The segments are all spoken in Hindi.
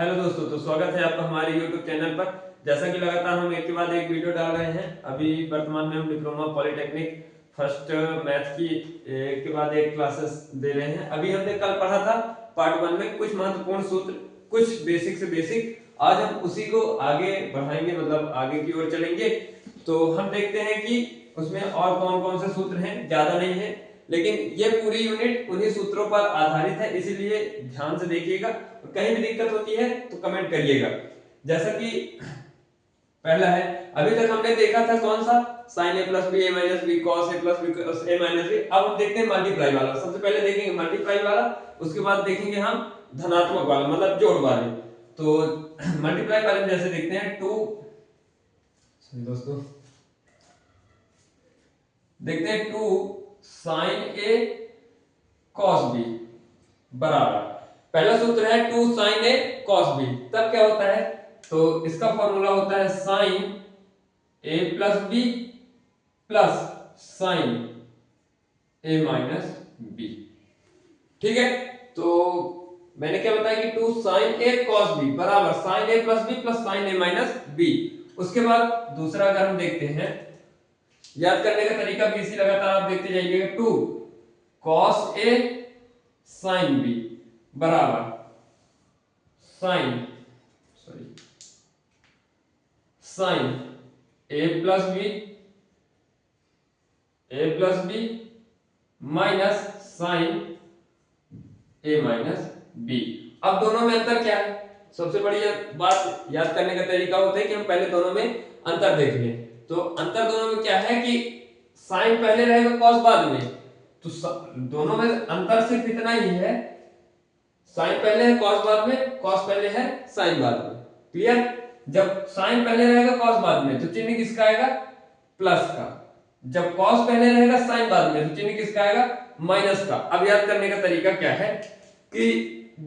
हेलो दोस्तों, तो स्वागत है आपका हमारे YouTube चैनल पर। जैसा कि लगातार हम एक के बाद एक वीडियो डाल रहे हैं। अभी वर्तमान में हम डिप्लोमा पॉलिटेक्निक फर्स्ट मैथ की एक के बाद एक क्लासेस दे रहे हैं। अभी हमने कल पढ़ा था पार्ट 1 में कुछ महत्वपूर्ण सूत्र, कुछ बेसिक से बेसिक। आज हम उसी को आगे बढ़ाएंगे, मतलब आगे की ओर चलेंगे। तो हम देखते हैं कि उसमें और कौन कौन से सूत्र हैं। ज्यादा नहीं है, लेकिन ये पूरी यूनिट उन्हीं सूत्रों पर आधारित है, इसीलिए ध्यान से देखिएगा। कहीं भी दिक्कत होती है तो कमेंट करिएगा। जैसा कि पहला है, अभी तक हमने देखा था कौन सा, sin a plus B A minus B cos A plus B cos A minus B. अब हम देखते हैं मल्टीप्लाई वाला। सबसे पहले देखेंगे मल्टीप्लाई वाला, उसके बाद देखेंगे हम धनात्मक वाला, मतलब जोड़ वाले। तो मल्टीप्लाई वाले में जैसे देखते हैं दोस्तों देखते हैं 2 sin a cos b बराबर, पहला सूत्र है 2 sin a cos b। तब क्या होता है, तो इसका फॉर्मूला होता है sin a plus b plus sin a minus b। ठीक है, तो मैंने क्या बताया कि 2 sin a cos b बराबर sin a plus b plus sin a minus b। उसके बाद दूसरा अगर हम देखते हैं, याद करने का तरीका भी इसी लगातार आप देखते जाइएगा। 2 cos a sin b बराबर sin a plus B minus sin a minus b। अब दोनों में अंतर क्या है? सबसे बड़ी बात याद करने का तरीका होता है कि हम पहले दोनों में अंतर देख लें। तो अंतर दोनों में क्या है कि sin पहले रहेगा cos बाद में। तो दोनों में अंतर सिर्फ इतना ही है, sin पहले है cos बाद में, cos पहले है sin बाद में। क्लियर? जब sin पहले रहेगा cos बाद में तो चिन्ह किसका आएगा? प्लस का। जब cos पहले रहेगा sin बाद में तो चिन्ह किसका आएगा? माइनस का। अब याद करने का तरीका क्या है कि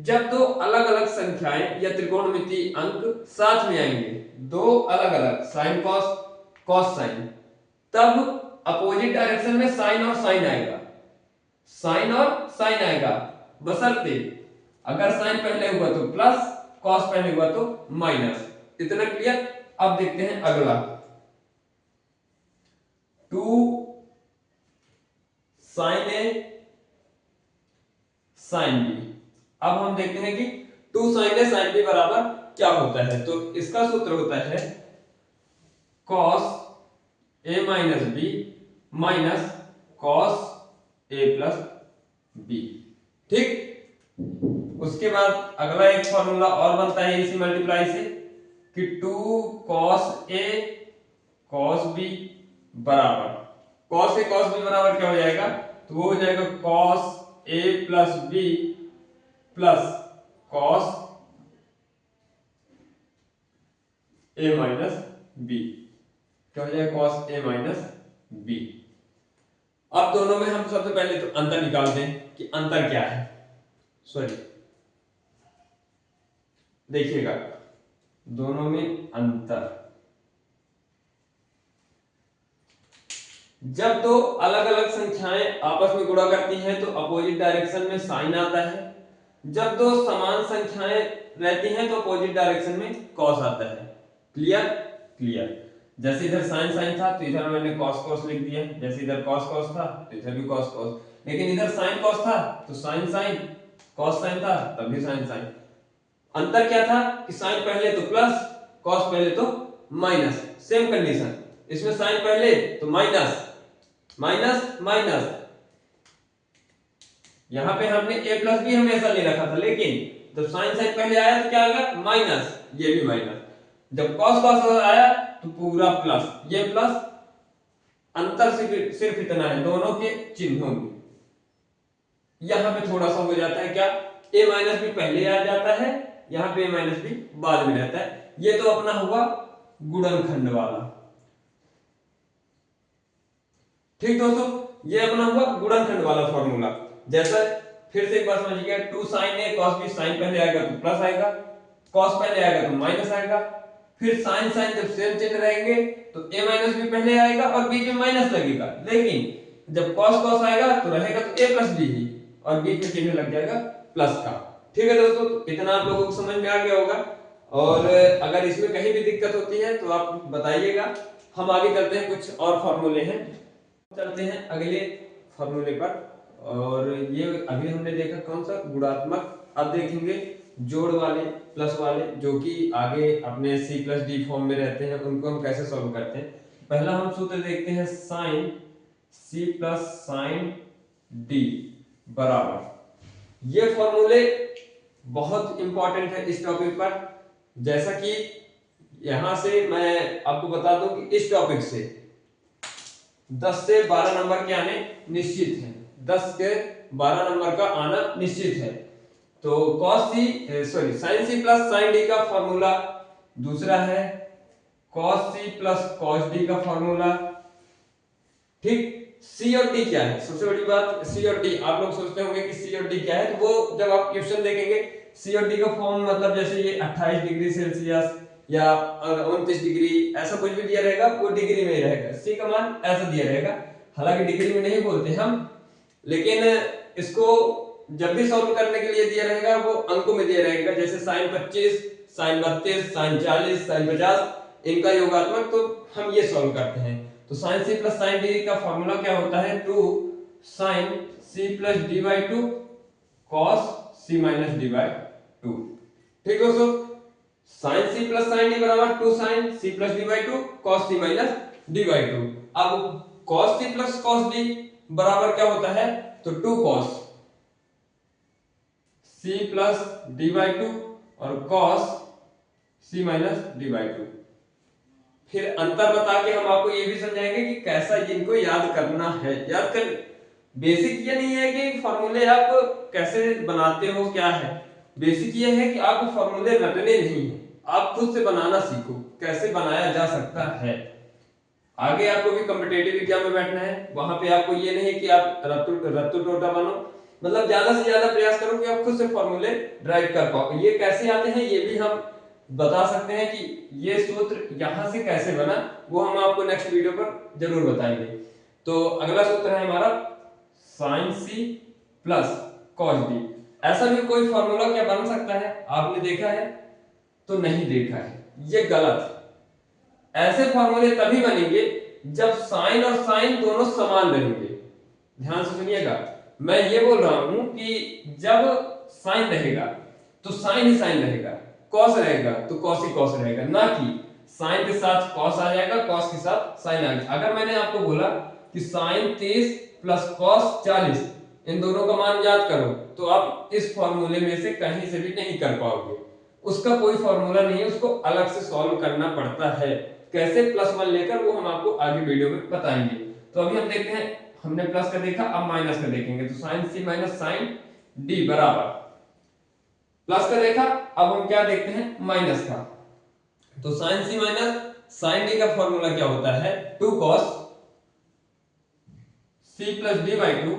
जब दो अलग अलग संख्याएं या त्रिकोणमितीय अंक साथ में आएंगे, दो अलग अलग sin cos cos sin, तब अपोजिट डायरेक्शन में sin और sin आएगा, sin और sin आएगा, बशर्ते अगर sin पहले हुआ तो प्लस, cos पहले हुआ तो माइनस। इतना क्लियर? अब देखते हैं अगला 2 sin a sin b। अब हम देखते हैं कि 2 sin a sin b बराबर क्या होता है। तो इसका सूत्र होता है cos a minus b minus cos a plus b। ठीक, उसके बाद अगला एक फॉर्मूला और बनता है इसी मल्टीप्लाई से कि 2 cos a cos b बराबर, cos a cos b बराबर क्या हो जाएगा, तो वो हो जाएगा cos a plus b plus cos a minus b। क्या हो जाएगा? cos a minus b। अब दोनों में हम सबसे पहले तो अंतर निकालते हैं कि अंतर क्या है। सॉरी, देखिएगा दोनों में अंतर, जब दो अलग अलग संख्याएं आपस में गुणा करती हैं तो अपोजिट डायरेक्शन में साइन आता है। जब दो समान संख्याएं रहती हैं तो अपोजिट डायरेक्शन में कॉस आता है। क्लियर? क्लियर। जैसे इधर साइन साइन था तो इधर मैंने कॉस कॉस लिख दिया, जैसे इधर कॉस कॉस था तो इधर भी कॉस कॉस। लेकिन इधर साइन कॉस था तो साइन साइन, कॉस साइन था तब भी साइन साइन। अंतर क्या था कि साइन पहले तो प्लस, कॉस पहले तो माइनस। सेम कंडीशन, इसमें साइन पहले तो माइनस माइनस माइनस। यहां पे हमने a प्लस बी हमेशा ले रखा था, लेकिन जब साइन साइन पहले आया तो क्या आ गया? माइनस, ये भी माइनस। जब कॉस कॉस आया तो पूरा प्लस, ये प्लस। अंतर सिर्फ इतना है दोनों के चिन्हों में। यहां पे थोड़ा सा हो जाता है क्या, a माइनस बी पहले आ जाता है, यहां पे a माइनस बी बाद में रहता है। ये तो अपना हुआ गुणनखंड वाला। ठीक दोस्तों, ये अपना हुआ गुणनखंड वाला फॉर्मूला। जैसा फिर से एक बार समझिएगा, 2 sin a cos b, sin पहले आएगा तो प्लस आएगा, cos पहले आएगा तो माइनस आएगा। फिर sin sin जब सेम चिन्ह रहेंगे तो a माइनस b पहले आएगा और बीच में माइनस लगेगा। लेकिन जब cos cos आएगा तो रहेगा तो a प्लस b ही, और बीच में चिन्ह लग जाएगा प्लस का। ठीक है दोस्तों, तो इतना आप लोगों को समझ में आ गया होगा, और अगर इसमें कहीं भी दिक्कत होती है तो आप बताइएगा। हम आगे चलते हैं, कुछ और फॉर्मूले हैं, चलते हैं अगले फॉर्मूले पर। और ये अभी हमने देखा कौन सा, गुणात्मक। अब देखेंगे जोड़ वाले, प्लस वाले, जो कि आगे अपने सी प्लस डी फॉर्म में रहते हैं, उनको हम कैसे सॉल्व करते हैं। पहला हम सूत्र देखते हैं, sine C plus sine D बराबर, ये फॉर्मूले बहुत इंपॉर्टेंट है इस टॉपिक पर। जैसा कि यहां से मैं आपको बता दूं कि इस टॉपिक से 10 से 12 नंबर के आने निश्चित है, 10 के 12 नंबर का आना निश्चित है। तो sine C plus sine D का फॉर्मूला, दूसरा है cos C plus cos D का फॉर्मूला। ठीक, सी और डी क्या है, सबसे बड़ी बात सी और डी। आप लोग सोचते होंगे कि सी और डी क्या है, तो वो जब आप क्वेश्चन देखेंगे सी और डी का फॉर्म, मतलब जैसे ये 28 डिग्री सेल्सियस या 29 डिग्री, ऐसा कुछ भी दिया रहेगा वो डिग्री में ही रहेगा, सी का मान ऐसा दिया रहेगा। हालांकि डिग्री में नहीं बोलते हम, लेकिन इसको जब भी सॉल्व करने के लिए दिया रहेगा वो अंकों में दिया रहेगा। जैसे साइन 25, साइन 32, साइन 40, साइन 50, इनका योगात्मक, तो हम ये सॉल्व करते हैं। तो sine C plus sine D का फॉर्मूला क्या होता है, 2 sine C plus D by 2 cos C minus D by 2। ठीक है दोस्तों, sine C plus sine D बराबर 2 sine C plus D by 2 cos C minus D by 2। अब cos C plus cos D बराबर क्या होता है, तो 2 cos C plus D by 2 और cos C minus D by 2। फिर अंतर बता के हम आपको ये भी समझाएंगे कि कैसा इनको याद करना है। याद कर, बेसिक ये नहीं है कि फॉर्मूले आप कैसे बनाते हो क्या है, बेसिक ये है कि आपको फॉर्मूले रटने नहीं है, आप खुद से बनाना सीखो, कैसे बनाया जा सकता है। आगे आपको भी कॉम्पिटिटिव एग्जाम में बैठना है, वहां पे आपको ये नहीं कि आप रत्तू टोटा बनो, मतलब ज्यादा से ज्यादा प्रयास करो कि आप खुद से फॉर्मूले ड्राइव कर पाओ। ये कैसे आते हैं ये भी हम बता सकते हैं कि ये सूत्र यहां से कैसे बना, वो हम आपको नेक्स्ट वीडियो पर जरूर बताएंगे। तो अगला सूत्र है हमारा sine C plus cos D. ऐसा भी कोई फॉर्मूला क्या बन सकता है, आपने देखा है तो नहीं देखा है, ये गलत। ऐसे फॉर्मूले तभी बनेंगे जब साइन और साइन दोनों समान रहेंगे। ध्यान से सुनिएगा, मैं ये बोल रहा हूं कि जब साइन रहेगा तो साइन ही साइन रहेगा, कॉस रहेगा तो कॉस ही कॉस रहेगा, ना कि साइन के साथ कॉस आ जाएगा, कॉस के साथ साइन आ जाएगा। अगर मैंने आपको बोला कि साइन 30 प्लस कॉस 40, इन दोनों का मान याद करो, तो आप इस फॉर्मूले में से कहीं से भी नहीं कर पाओगे। उसका कोई फॉर्मूला नहीं है, उसको अलग से सॉल्व करना पड़ता है। कैसे +1 लेकर वो हम आपको आगे वीडियो में बताएंगे। तो अभी हम देखते हैं, हमने प्लस का देखा, अब माइनस का देखेंगे। तो sine C minus sine D बराबर, प्लस का देखा, अब हम क्या देखते हैं, माइनस का। तो sine C minus sine D का फॉर्मूला क्या होता है, 2 cos C plus D by 2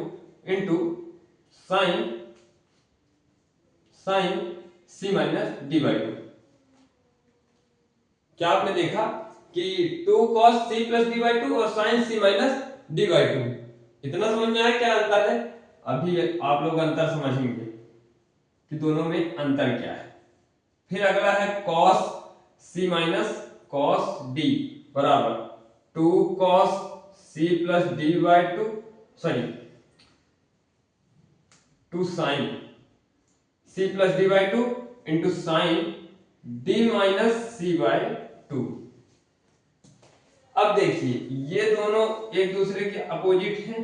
into sine C minus D by 2। क्या आपने देखा कि 2 cos C plus D by 2 और sine C minus D by 2, इतना समझ में आया क्या अंतर है। अभी आप लोग अंतर समझेंगे कि दोनों में अंतर क्या है। फिर अगला है cos c minus cos d बराबर 2 cos c plus d by 2, sorry 2 sin c plus d by 2 into sign d minus c by 2। अब देखिए ये दोनों एक दूसरे के अपोजिट हैं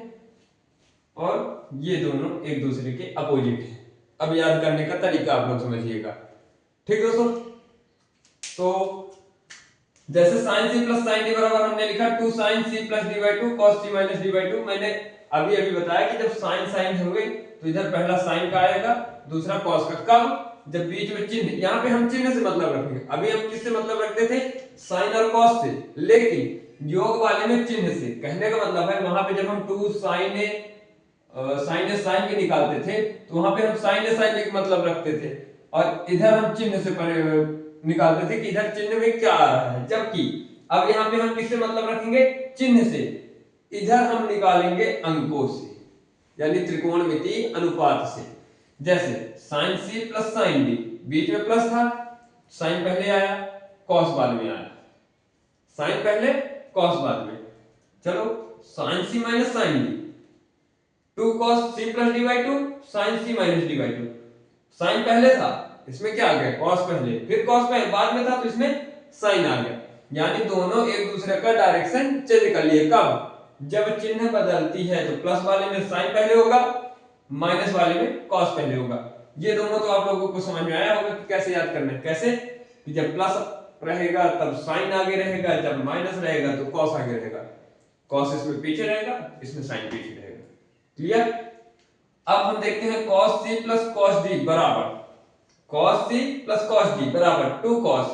और ये दोनों एक दूसरे के अपोजिट हैं। अब याद करने का तरीका आप लोग समझिएगा, ठीक दोस्तों। तो जैसे sine C plus sine D बराबर हमने लिखा 2 sine C plus D by 2 cos C minus D by 2। मैंने अभी अभी बताया कि जब साइन साइन होंगे तो इधर पहला साइन का आएगा, दूसरा कॉस का। कब, जब बीच में चिन्ह, यहाँ पे हम चिन्ह से मतलब रखेंगे। अभी हम किससे मतलब रखते थे, साइन और कॉस से, लेकिन योग वाले में चिन्ह से। कहने का मतलब है वहां पे जब हम 2 साइन साइन के निकालते थे तो वहां पे हम साइन साइन के मतलब रखते थे, और इधर हम चिन्ह से निकालते थे कि इधर चिन्ह में क्या आ रहा है। जबकि अब यहाँ पे हम किससे मतलब रखेंगे, चिन्ह से। इधर हम निकालेंगे अंकों से, यानी त्रिकोणमितीय अनुपात से। जैसे sine C plus sine D, बीच में प्लस था, साइन पहले आया, कॉस बाद में आया, साइन पहले कॉस बाद में। चलो sine C minus sine D, 2 cos c plus D by 2, sine C minus D by 2। Sine पहले था, इसमें क्या आ गया, कॉस पहले, फिर कॉस पहले बाद में था तो इसमें साइन आ गया, यानी दोनों एक दूसरे का डायरेक्शन चेंज कर लिए। कब? जब चिन्ह बदलती है तो प्लस वाले में साइन पहले होगा, माइनस वाले में कॉस पहले होगा। ये दोनों तो आप लोगों को समझ में आया होगा कि कैसे याद करना है। कैसे कि जब प्लस रहेगा तब साइन आगे रहेगा, जब माइनस रहेगा तो कॉस आगे रहेगा, कॉस इसमें पीछे रहेगा, इसमें साइन पीछे रहेगा। क्लियर? अब हम देखते हैं cos c plus cos d बराबर cos c plus cos d बराबर 2 cos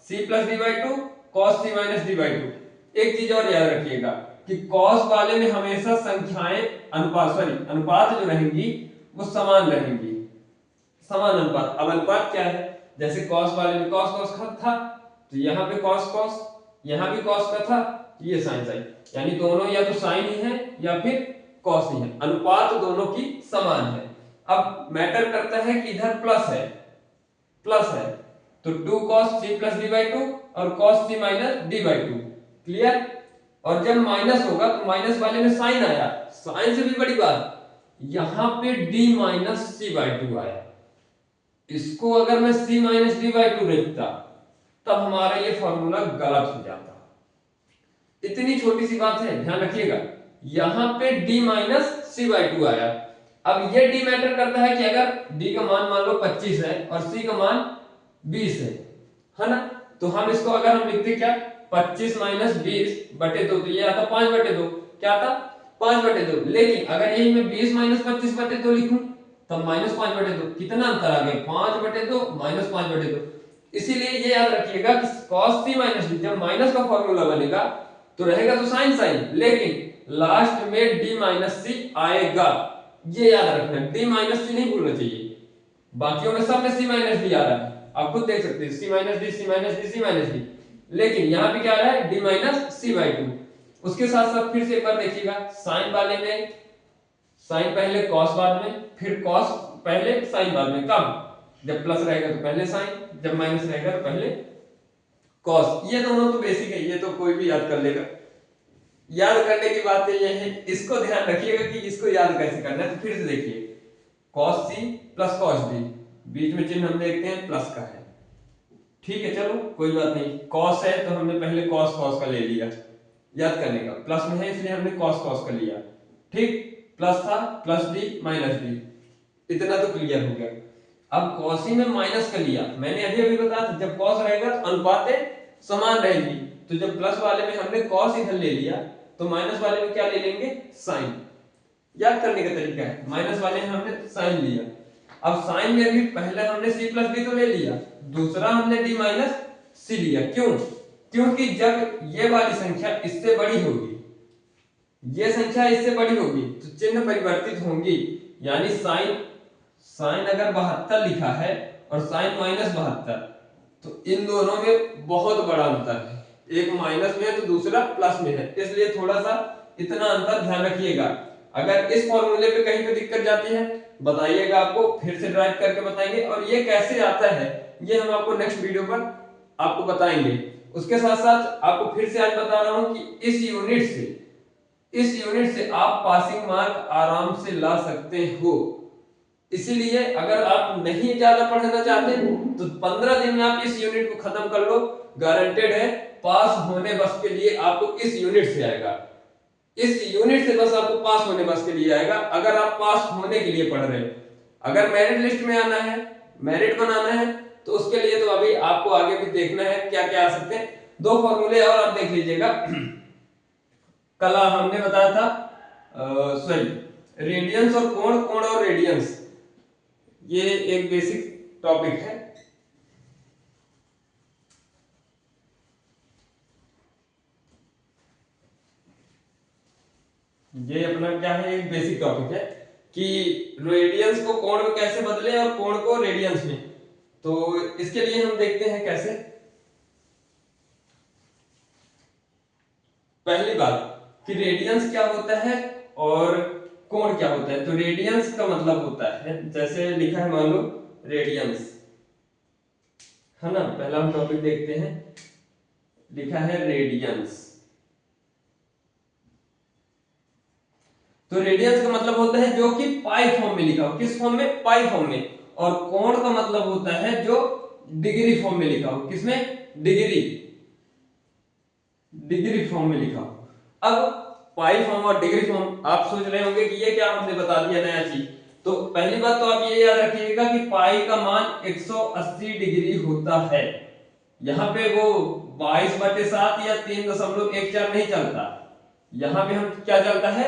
c plus d by 2 cos c minus d by 2। एक चीज और याद रखिएगा कि cos वाले में हमेशा संख्याएं अनुपात जो रहेंगी वो समान रहेंगी, समान अनुपात। अब अनुपात क्या है? जैसे cos वाले में cos cos था तो यहाँ पे cos cos, यहाँ भी cos का था, ये sin sin, यानी दोनों या तो sin ही है या फिर cos ही है, अनुपात दोनों की समान है। अब मैटर करता है कि इधर प्लस है तो 2 cos c plus d by 2 और cos c minus d by 2। Clear? और जब माइनस होगा तो माइनस वाले में साइन आया, साइन से भी बड़ी बात यहां पे d माइनस c बाई 2 आया। इसको अगर मैं c माइनस d बाई 2 लिखता तब हमारा ये फॉर्मूला गलत हो जाता। इतनी छोटी सी बात है, ध्यान रखिएगा। यहां पे d माइनस c बाई 2 आया। अब ये d मैटर करता है कि अगर d का मान मान लो 25 है और c का मान 20 है ना, तो हम इसको अगर हम लिखते क्या, 25 माइनस 20 बटे 2, तो ये आता 5 बटे 2। क्या आता? 5 बटे 2। लेकिन अगर यही मैं 20 माइनस 25 बटे 2 लिखूं तब माइनस 5 बटे 2। कितना अंतर आ गया? 5 बटे 2 माइनस 5 बटे 2। इसीलिए ये याद रखिएगा कि cos c माइनस d जब माइनस का फॉर्मूला बनेगा तो रहेगा तो साइन साइन, लेकिन लास्ट में d माइनस c आएगा। ये याद रखना, d माइनस c नहीं भूलना चाहिए। बाकियों में सब में c माइनस d आ रहा है, आप खुद देख सकते हैं, c minus d, c minus d, c minus d, लेकिन यहाँ पे क्या आ रहा है, d माइनस c बाई 2। उसके साथ साथ फिर से एक बार देखिएगा, साइन वाले में साइन पहले कॉस बाद में, फिर कॉस पहले साइन बाद में। कब? जब प्लस रहेगा तो पहले साइन, जब माइनस रहेगा तो पहले कॉस। ये दोनों तो बेसिक है, ये तो कोई भी याद कर लेगा। याद करने की बात ये है, इसको ध्यान रखिएगा कि इसको याद कैसे करना है। तो फिर से देखिए, cos c plus cos d, बीच में चिन्ह हम देखते हैं प्लस का है, ठीक है, चलो कोई बात नहीं। cos है तो हमने पहले cos cos का ले लिया, याद करने का, प्लस में है इसलिए हमने cos cos का लिया, ठीक, प्लस था, प्लस d माइनस d, इतना तो क्लियर हो गया। अब cos में माइनस का लिया, मैंने अभी अभी बताया था जब cos रहेगा तो अनुपातें समान रहेंगी, तो जब प्लस वाले में हमने cos इधर ले लिया तो माइनस वाले में क्या ले लेंगे, साइन। याद करने का तरीका है, माइनस वाले में हमने साइन लिया। अब साइन में भी पहले हमने c प्लस d तो ले लिया, दूसरा हमने d माइनस c लिया। क्यों? क्योंकि जब ये वाली संख्या इससे बड़ी होगी, ये संख्या इससे बड़ी होगी तो चिन्ह परिवर्तित होंगी, यानी साइन अगर 72 लिखा है और साइन माइनस 72, तो इन दोनों में बहुत बड़ा अंतर है, एक माइनस में है तो दूसरा प्लस में है, इसलिए थोड़ा सा इतना अंतर ध्यान रखिएगा। अगर इस फॉर्मूले पे कहीं पे दिक्कत जाती है बताइएगा, आपको फिर से ड्राइव करके बताएंगे, और ये कैसे आता है ये हम आपको नेक्स्ट वीडियो पर आपको बताएंगे। उसके साथ साथ आपको फिर से आज बता रहा हूं कि इस यूनिट से आप पासिंग मार्क आराम से ला सकते हो। इसीलिए अगर आप नहीं ज्यादा पढ़ना चाहते तो 15 दिन में आप इस यूनिट को खत्म कर लो, गारंटेड है पास होने बस के लिए आपको इस यूनिट से आएगा, इस यूनिट से बस आपको पास होने बस के लिए आएगा, अगर आप पास होने के लिए पढ़ रहे हैं। अगर मेरिट लिस्ट में आना है, मेरिट बनाना है, तो उसके लिए तो अभी आपको आगे भी देखना है क्या क्या आ सकते हैं। 2 फॉर्मूले और आप देख लीजिएगा। कल हमने बताया था सॉरी रेडियंस और कोण, कोण और रेडियंस, ये एक बेसिक टॉपिक है। ये अपना क्या है, एक बेसिक टॉपिक है कि रेडियंस को कोण में कैसे बदले और कोण को रेडियंस में। तो इसके लिए हम देखते हैं कैसे। पहली बात कि रेडियंस क्या होता है और कोण क्या होता है। तो रेडियंस का मतलब होता है, जैसे लिखा है मान लो रेडियंस, है ना। पहला हम टॉपिक देखते हैं, लिखा है रेडियंस। तो रेडियंस का मतलब होता है जो कि पाई फॉर्म में लिखा हो। किस फॉर्म में? पाई फॉर्म में। और कोण का मतलब होता है जो डिग्री फॉर्म में लिखा हो। किसमें? डिग्री, डिग्री फॉर्म में लिखा हो। अब पाई फॉर्म और डिग्री फॉर्म, आप सोच रहे होंगे कि ये क्या हमने बता दिया नया चीज। तो पहली बात तो आप ये याद रखिएगा कि पाई का मान 180 डिग्री होता है। यहाँ पे वो 22/7 या 3.14 नहीं चलता। यहाँ पे हम क्या चलता है?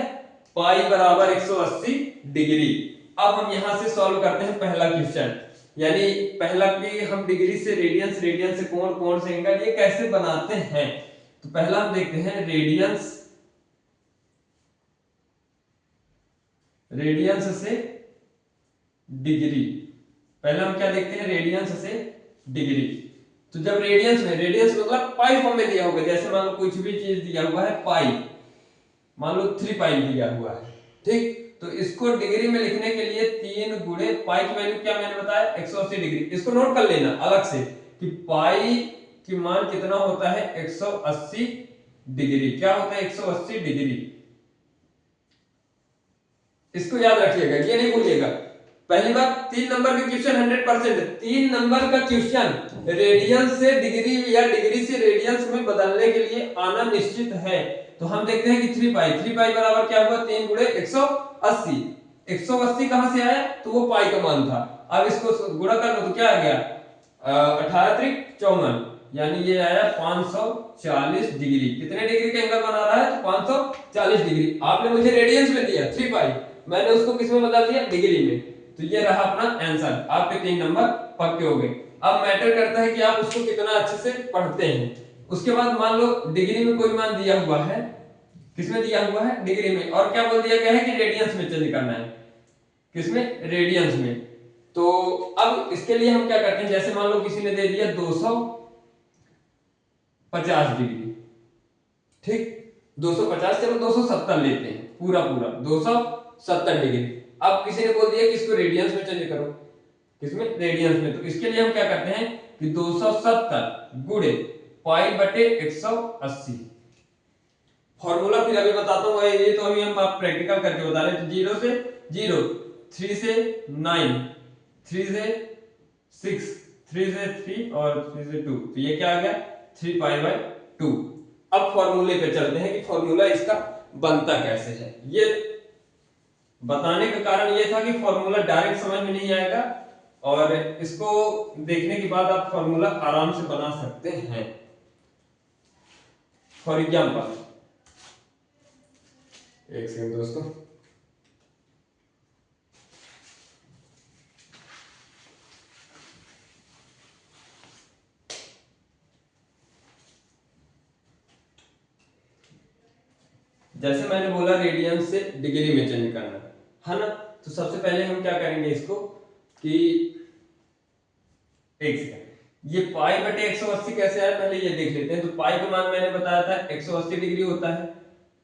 पाई बराबर 180 डिग्री। अब हम यहां से सॉल्व करते हैं पहला क्वेश्चन, यानी पहला कि हम डिग्री से रेडियंस, रेडियंस से कोण, कोण से एंगल, ये कैसे बनाते हैं। तो पहला हम देखते हैं रेडियंस, रेडियंस से डिग्री। पहले हम क्या देखते हैं? रेडियंस से डिग्री। तो जब रेडियंस में, रेडियंस मतलब पाई फॉर्म में दिया होगा, जैसे मान लो कुछ भी चीज दिया हुआ है पाई, मान लो 3 पाई दिया हुआ है, ठीक। तो इसको डिग्री में लिखने के लिए 3 गुणे पाई की वैल्यू क्या मैंने बताया? 180 डिग्री। इसको नोट कर लेना अलग से कि पाई की मान कितना होता है? 180 डिग्री। क्या होता है? 180 डिग्री। इसको याद रखिएगा, ये नहीं भूलिएगा। पहली बात, 3 नंबर का क्वेश्चन 100%, 3 नंबर का क्वेश्चन रेडियंस से डिग्री या डिग्री से रेडियंस में बदलने के लिए आना निश्चित है। तो हम देखते हैं कि 3 पाई, 3 पाई बराबर क्या हुआ? 3 गुणे 180। 180 कहां से आया? तो वो पाई का मान था। अब इसको गुणा कर लो तो क्या आ गया? 18 त्रिक 54, यानी ये आया 540 डिग्री। कितने डिग्री का एंगल बना रहा है? तो 540 डिग्री। आपने मुझे रेडियंस में दिया 3 पाई, मैंने उसको किस में बदल दिया? डिग्री में। तो ये रहा अपना आंसर। आपके 3 नंबर पक्के हो गए। अब मैटर करता है कि आप उसको कितना अच्छे से पढ़ते हैं। उसके बाद मान लो डिग्री में कोई मान दिया हुआ है, किसमें दिया हुआ है? डिग्री में। और क्या बोल दिया गया है कि रेडियंस में चेंज करना है। किसमें? रेडियंस में। तो अब इसके लिए हम क्या करते हैं, जैसे मान लो किसी ने दे दिया 250 डिग्री, ठीक। 250, चलो 270 लेते हैं, पूरा पूरा 270 डिग्री। अब किसी ने बोल दिया कि इसको रेडियंस में चेंज करो। किसमें? रेडियंस में। तो इसके लिए हम क्या करते हैं कि 270 गुणे पाई बटे 180। फॉर्मूला फिर अभी बताता हूँ, ये तो अभी हम प्रैक्टिकल करके बता रहे हैं। तो 0 से 0, 3 से 9, 3 से 6, 3 से 3 और 3 से 2, तो ये क्या आ गया? 3 पाई बाय 2। अब फॉर्मूले पे चलते हैं कि फॉर्मूला इसका बनता कैसे है। ये बताने का कारण ये था कि फॉर्मूला डायरेक्ट समझ में नहीं आएगा, और इसको देखने के बाद आप फॉर्मूला आराम से बना सकते हैं। फॉर एग्जाम्पल, एक सेकंड दोस्तों, जैसे मैंने बोला रेडियंस से डिग्री में चेंज करना है ना। तो सबसे पहले हम क्या करेंगे इसको कि एक सेकंड, ये पाई बटे 180 कैसे आया पहले ये देख लेते हैं। तो पाई का मान मैंने बताया था 180 डिग्री होता है,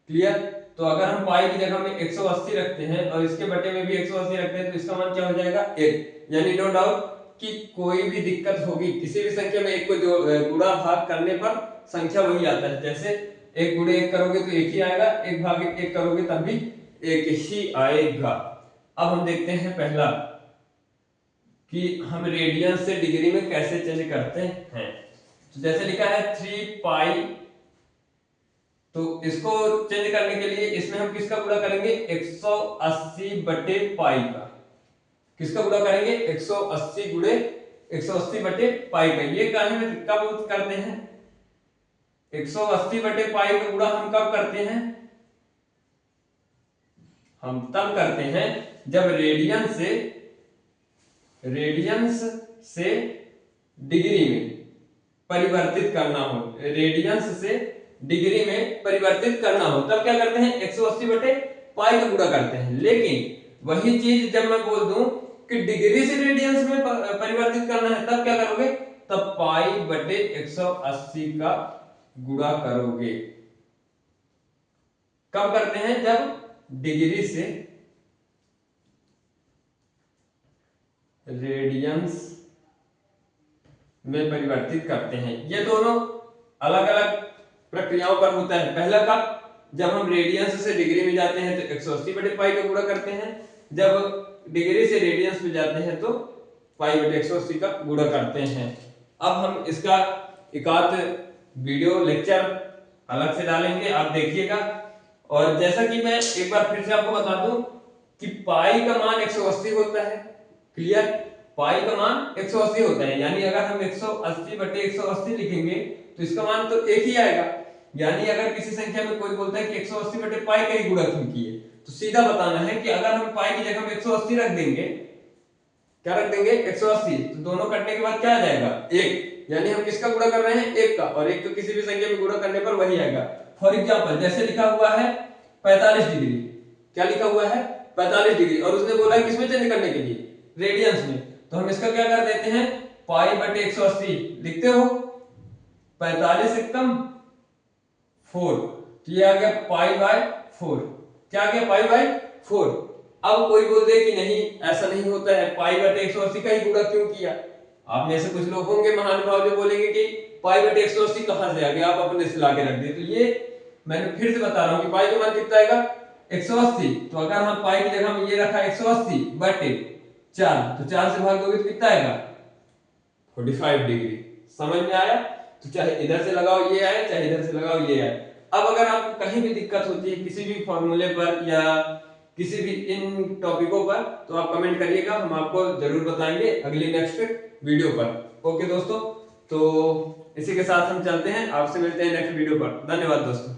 क्लियर। तो अगर हम पाई की जगह में 180 रखते हैं और इसके बटे में भी 180 रखते हैं, तो इसका मान क्या हो जाएगा? 1। यानी नो डाउट कि कोई भी दिक्कत होगी किसी भी संख्या में एक को जो गुणा भाग करने पर संख्या वही आता है। जैसे 1 गुणे 1 करोगे तो 1 ही आएगा, 1 भाग 1 करोगे तब भी 1 ही आएगा। अब हम देखते हैं पहला कि हम रेडियंस से डिग्री में कैसे चेंज करते हैं। तो जैसे लिखा है 3 पाई, तो इसको चेंज करने के लिए इसमें हम किसका गुणा करेंगे? 180 बटे पाई का। किसका गुणा करेंगे? 180 गुणे 180 बटे पाई का। ये काहे में कब करते हैं? 180 बटे पाई का गुणा हम कब करते हैं? हम तब करते हैं जब रेडियंस से डिग्री में परिवर्तित करना हो। रेडियंस से डिग्री में परिवर्तित करना हो तब क्या करते हैं? 180 बटे पाई का गुणा करते हैं। लेकिन वही चीज जब मैं बोल दूं कि डिग्री से रेडियंस में परिवर्तित करना है, तब क्या करोगे? तब पाई बटे 180 का गुणा करोगे। कब करते हैं? जब डिग्री से रेडियंस में परिवर्तित करते हैं। ये दोनों अलग अलग प्रक्रियाओं पर होता है। पहला का जब हम रेडियंस से डिग्री में जाते हैं तो 180/पाई का गुणा करते हैं, जब डिग्री से रेडियंस में जाते हैं तो पाई/180 का गुणा करते हैं। अब हम इसका एक आध वीडियो लेक्चर अलग से डालेंगे, आप देखिएगा। और जैसा कि मैं एक बार फिर से आपको बता दूं कि पाई का मान 180 होता है। क्लियर? पाई का मान 180 होता है, यानी अगर हम 180/180 लिखेंगे तो इसका मान तो एक ही आएगा। यानी अगर किसी संख्या में कोई बोलता है कि 180/पाई का ही गुणा क्यों किए, तो सीधा बताना है कि अगर हम पाई की जगह में 180 रख देंगे, क्या रख देंगे 180, तो दोनों कटने के बाद क्या आ जाएगा 1। यानी हम किसका गुणा कर रहे हैं 1 का, और 1 तो किसी भी संख्या में गुणा करने पर वही आएगा। फॉर एग्जांपल जैसे लिखा हुआ है 45 डिग्री, क्या लिखा हुआ है 45 डिग्री, और उसने बोला है किसमें चेंज करने के लिए, रेडियंस में, तो हम इसका क्या कर देते हैं पाई/180 लिखते हो, 45 से कम 4, तो ये आ गया पाई/4। क्या आ गया पाई/4। अब कोई बोल दे कि नहीं ऐसा नहीं होता है, पाई/180 का ही गुणा क्यों किया। आप में से कुछ लोग होंगे महानुभाव जो बोलेंगे कि पाई/180 कहां से आ गया, आप अपने से लाके रख दिए। तो ये मैंने फिर से बता रहा हूं कि पाई का मान कितना आएगा 180, तो अगर हम पाई की जगह में ये रखा 180/4, तो 4 से भाग दोगे तो कितना आएगा 45 डिग्री। समझ में आया? तो चाहे इधर से लगाओ ये आए, चाहे इधर से लगाओ ये आए। अब अगर आपको कहीं भी दिक्कत होती है किसी भी फॉर्मूले पर या किसी भी इन टॉपिकों पर, तो आप कमेंट करिएगा, हम आपको जरूर बताएंगे अगली नेक्स्ट वीडियो पर। ओके दोस्तों, तो इसी के साथ हम चलते हैं, आपसे मिलते हैं नेक्स्ट वीडियो पर। धन्यवाद दोस्तों।